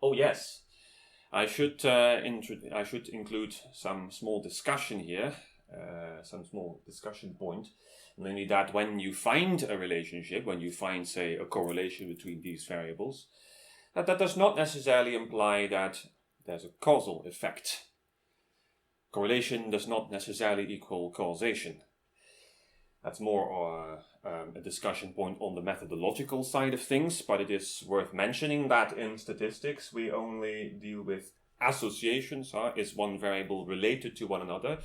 Oh yes, I should include some small discussion here, some small discussion point, namely that when you find a relationship, when you find, say, a correlation between these variables, that does not necessarily imply that there's a causal effect. Correlation does not necessarily equal causation. That's more a discussion point on the methodological side of things, but it is worth mentioning that in statistics we only deal with associations. Is one variable related to one another,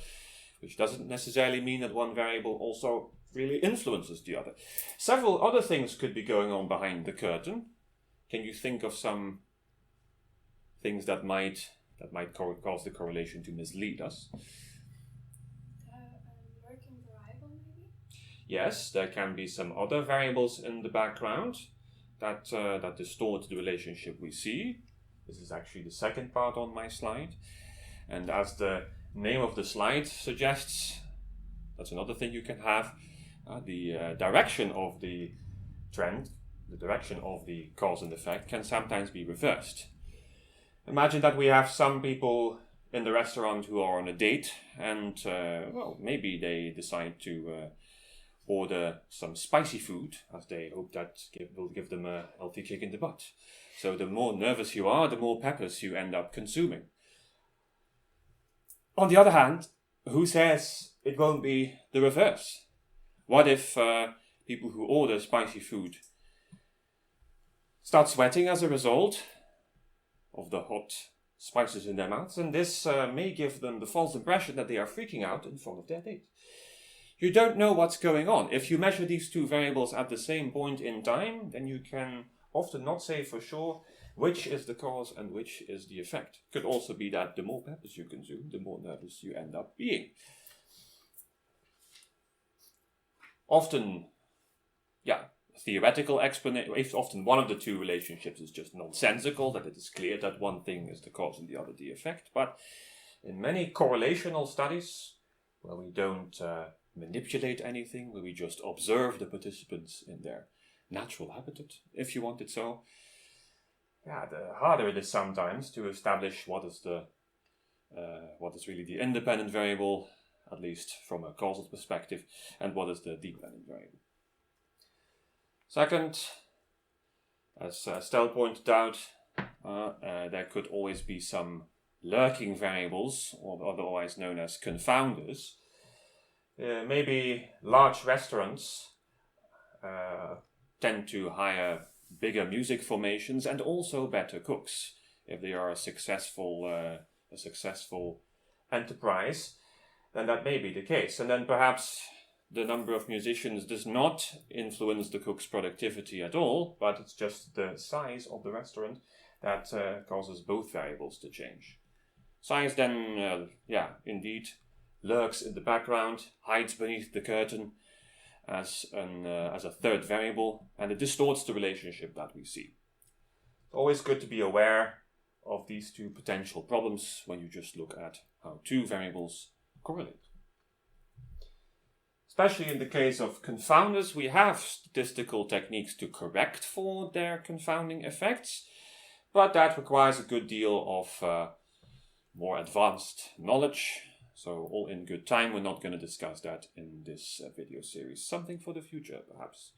which doesn't necessarily mean that one variable also really influences the other. Several other things could be going on behind the curtain. Can you think of some things that might cause the correlation to mislead us? Working variable, maybe? Yes, there can be some other variables in the background that distort the relationship we see. This is actually the second part on my slide. And as the name of the slide suggests, that's another thing you can have. The direction of the trend, the direction of the cause and effect can sometimes be reversed. Imagine that we have some people in the restaurant who are on a date and, maybe they decide to order some spicy food, as they hope that will give them a healthy kick in the butt. So the more nervous you are, the more peppers you end up consuming. On the other hand, who says it won't be the reverse? What if people who order spicy food start sweating as a result of the hot spices in their mouths, and this may give them the false impression that they are freaking out in front of their date. You don't know what's going on. If you measure these two variables at the same point in time, then you can often not say for sure which is the cause and which is the effect. Could also be that the more peppers you consume, the more nervous you end up being. Often, theoretical explanation, if often one of the two relationships is just nonsensical, that it is clear that one thing is the cause and the other the effect. But in many correlational studies, where we don't manipulate anything, where we just observe the participants in their natural habitat, if you want it so, the harder it is sometimes to establish what is really the independent variable, at least from a causal perspective, and what is the dependent variable. Second, as Stel pointed out, there could always be some lurking variables, or otherwise known as confounders. Maybe large restaurants tend to hire bigger music formations and also better cooks if they are a successful enterprise. Then that may be the case, and then perhaps the number of musicians does not influence the cook's productivity at all, but it's just the size of the restaurant that causes both variables to change. Size then, indeed, lurks in the background, hides beneath the curtain as a third variable, and it distorts the relationship that we see. It's always good to be aware of these two potential problems when you just look at how two variables correlate. Especially in the case of confounders, we have statistical techniques to correct for their confounding effects, but that requires a good deal of more advanced knowledge. So all in good time, we're not going to discuss that in this video series. Something for the future, perhaps.